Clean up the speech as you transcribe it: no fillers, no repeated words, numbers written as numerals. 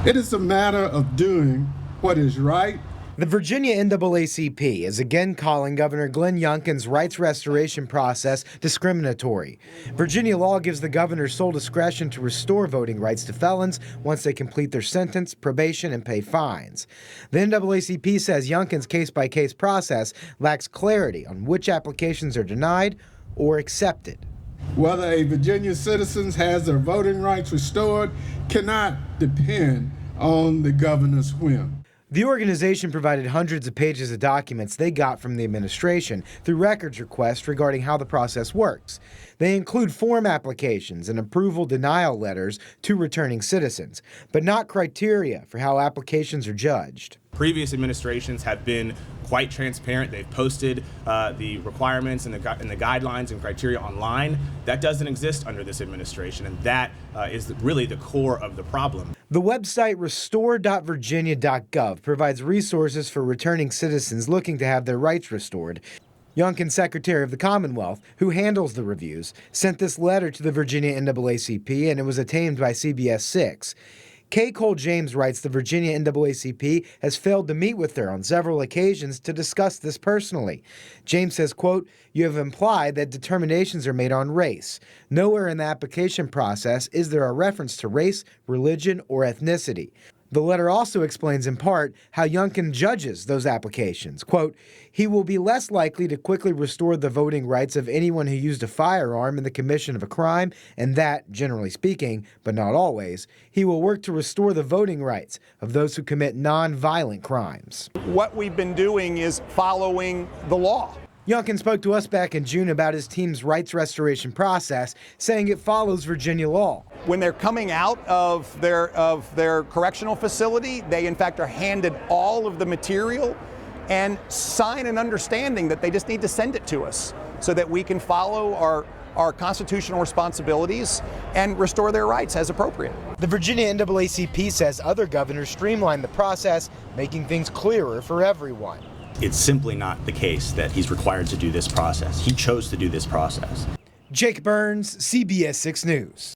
It is a matter of doing what is right. The Virginia NAACP is again calling Governor Glenn Youngkin's rights restoration process discriminatory. Virginia law gives the governor sole discretion to restore voting rights to felons once they complete their sentence, probation, and pay fines. The NAACP says Youngkin's case-by-case process lacks clarity on which applications are denied or accepted. Whether a Virginia citizen has their voting rights restored cannot depend on the governor's whim. The organization provided hundreds of pages of documents they got from the administration through records requests regarding how the process works. They include form applications and approval denial letters to returning citizens, but not criteria for how applications are judged. Previous administrations have been quite transparent. They've posted the requirements and the guidelines and criteria online. That doesn't exist under this administration, and that is really the core of the problem. The website restore.virginia.gov provides resources for returning citizens looking to have their rights restored. Youngkin, Secretary of the Commonwealth, who handles the reviews, sent this letter to the Virginia NAACP, and it was obtained by CBS 6. Kay Cole James writes the Virginia NAACP has failed to meet with her on several occasions to discuss this personally. James says, quote, "You have implied that determinations are made on race. Nowhere in the application process is there a reference to race, religion, or ethnicity." The letter also explains in part how Youngkin judges those applications. Quote, "He will be less likely to quickly restore the voting rights of anyone who used a firearm in the commission of a crime, and that, generally speaking, but not always, he will work to restore the voting rights of those who commit non-violent crimes." What we've been doing is following the law. Youngkin spoke to us back in June about his team's rights restoration process, saying it follows Virginia law. When they're coming out of their correctional facility, they in fact are handed all of the material and sign an understanding that they just need to send it to us so that we can follow our constitutional responsibilities and restore their rights as appropriate. The Virginia NAACP says other governors streamlined the process, making things clearer for everyone. It's simply not the case that he's required to do this process. He chose to do this process. Jake Burns, CBS 6 News.